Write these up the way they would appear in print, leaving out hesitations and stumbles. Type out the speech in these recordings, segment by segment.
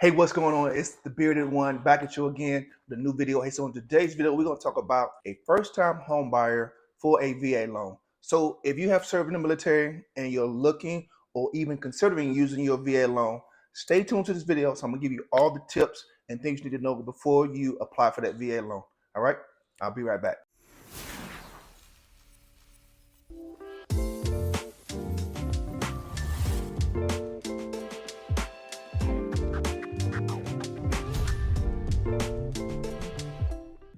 Hey, what's going on? It's the bearded one back at you again with a new video. Hey, so in today's video, we're going to talk about a first-time home buyer for a VA loan. So if you have served in the military and you're looking or even considering using your VA loan, stay tuned to this video. So I'm going to give you all the tips and things you need to know before you apply for that VA loan. All right? I'll be right back.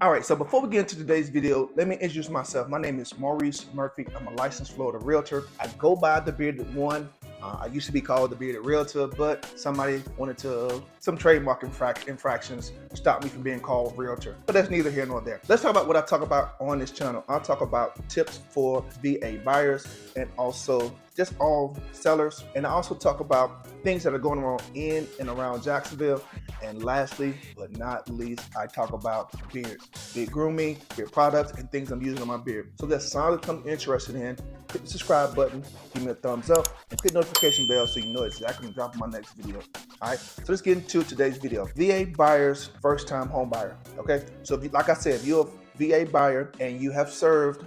All right, so before we get into today's video, let me introduce myself. My name is Maurice Murphy. I'm a licensed Florida realtor. I go by the Bearded One. I used to be called the Bearded Realtor, but somebody wanted to, some trademark infractions stop me from being called realtor. But that's neither here nor there. Let's talk about what I talk about on this channel. I'll talk about tips for VA buyers and also just all sellers. And I also talk about things that are going on in and around Jacksonville. And lastly, but not least, I talk about beards, beard grooming, beard products, and things I'm using on my beard. So that's something you're interested in. Hit the subscribe button, give me a thumbs up, and click the notification bell so you know exactly when I'm dropping my next video. All right, so let's get into today's video. VA buyers, first-time home buyer. Okay, so if you, like I said, if you're a VA buyer and you have served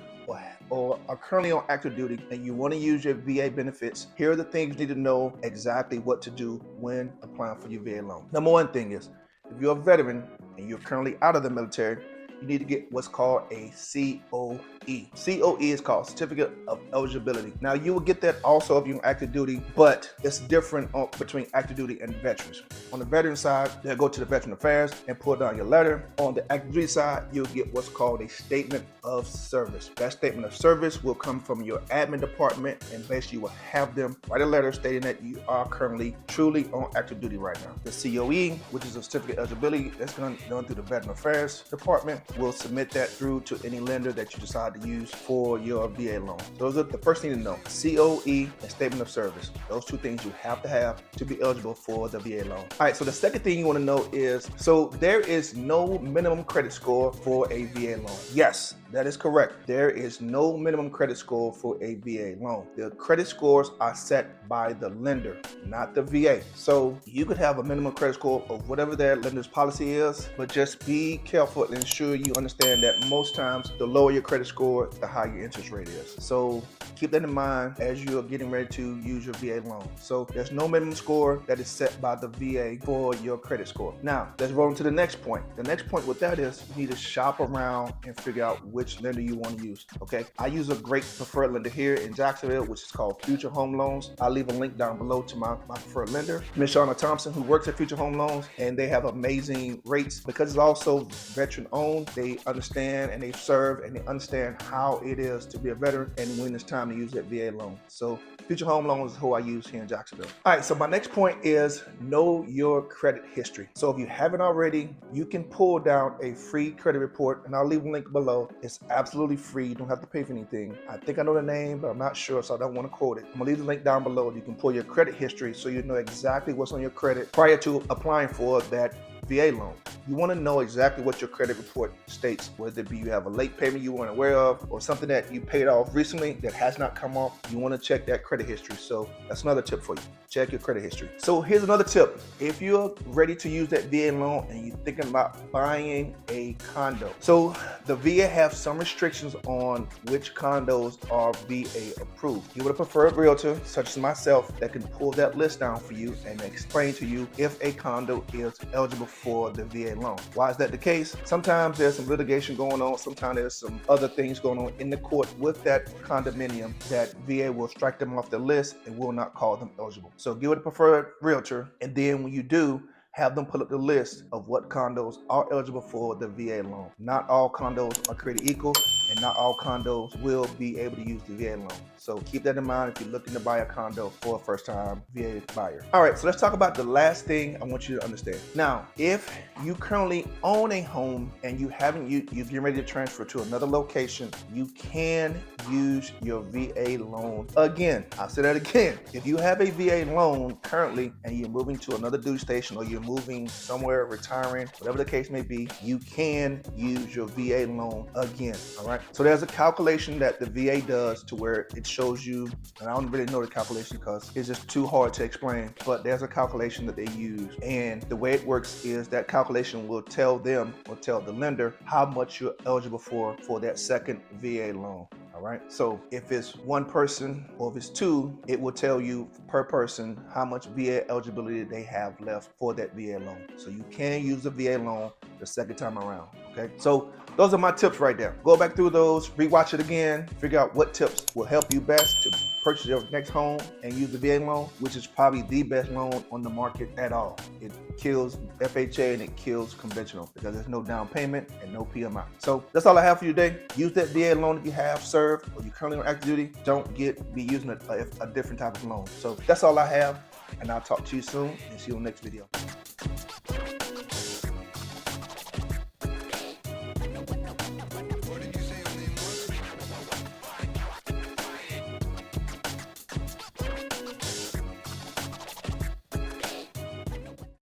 or are currently on active duty and you want to use your VA benefits, here are the things you need to know exactly what to do when applying for your VA loan. Number one thing is, if you're a veteran and you're currently out of the military, you need to get what's called a COE. COE is called Certificate of Eligibility. Now, you will get that also if you're on active duty, but it's different between active duty and veterans. On the veteran side, they'll go to the Veteran Affairs and pull down your letter. On the active duty side, you'll get what's called a Statement of Service. That Statement of Service will come from your admin department, and basically you will have them write a letter stating that you are currently truly on active duty right now. The COE, which is a Certificate of Eligibility, that's done through the Veteran Affairs department. We'll submit that through to any lender that you decide to use for your VA loan. Those are the first thing to know: COE and Statement of Service. Those two things you have to be eligible for the VA loan. All right, so the second thing you want to know is, so there is no minimum credit score for a VA loan. Yes, that is correct. There is no minimum credit score for a VA loan. The credit scores are set by the lender, not the VA. So you could have a minimum credit score of whatever their lender's policy is, but just be careful and ensure you understand that most times the lower your credit score, the higher your interest rate is. So keep that in mind as you're getting ready to use your VA loan. So there's no minimum score that is set by the VA for your credit score. Now, let's roll into the next point. The next point with that is you need to shop around and figure out which lender you want to use. Okay, I use a great preferred lender here in Jacksonville, which is called Future Home Loans. I'll leave a link down below to my preferred lender, Miss Shauna Thompson, who works at Future Home Loans, and they have amazing rates because it's also veteran owned. They understand and they serve and they understand how it is to be a veteran and when it's time to use that VA loan. So Future Home Loans is who I use here in Jacksonville. All right, so my next point is know your credit history. So if you haven't already, you can pull down a free credit report, and I'll leave a link below. It's absolutely free. You don't have to pay for anything. I think I know the name, but I'm not sure, so I don't want to quote it. I'm gonna leave the link down below. You can pull your credit history so you know exactly what's on your credit prior to applying for that VA loan. You want to know exactly what your credit report states, whether it be you have a late payment you weren't aware of or something that you paid off recently that has not come off. You want to check that credit history. So that's another tip for you. Check your credit history. So here's another tip. If you're ready to use that VA loan and you're thinking about buying a condo, so the VA have some restrictions on which condos are VA approved. You would a preferred realtor, such as myself, that can pull that list down for you and explain to you if a condo is eligible for the VA loan. Why is that the case? Sometimes there's some litigation going on. Sometimes there's some other things going on in the court with that condominium that VA will strike them off the list and will not call them eligible. So give it a preferred realtor, and then when you do, have them pull up the list of what condos are eligible for the VA loan. Not all condos are created equal, and not all condos will be able to use the VA loan. So keep that in mind if you're looking to buy a condo for a first-time VA buyer. All right, so let's talk about the last thing I want you to understand. Now, if you currently own a home and you're getting ready to transfer to another location, you can use your VA loan again. I'll say that again. If you have a VA loan currently and you're moving to another duty station or you're moving somewhere, retiring, whatever the case may be, you can use your VA loan again. All right. right? So there's a calculation that the VA does to where it shows you, and I don't really know the calculation because it's just too hard to explain, but there's a calculation that they use. And the way it works is that calculation will tell them or tell the lender how much you're eligible for that second VA loan. All right. So if it's one person or if it's two, it will tell you per person how much VA eligibility they have left for that VA loan. So you can use the VA loan the second time around. Okay. So those are my tips right there. Go back through those, rewatch it again, figure out what tips will help you best to purchase your next home and use the VA loan, which is probably the best loan on the market at all. It kills FHA and it kills conventional because there's no down payment and no PMI. So that's all I have for you today. Use that VA loan if you have served or you're currently on active duty. Don't be using a different type of loan. So that's all I have, and I'll talk to you soon and see you in the next video.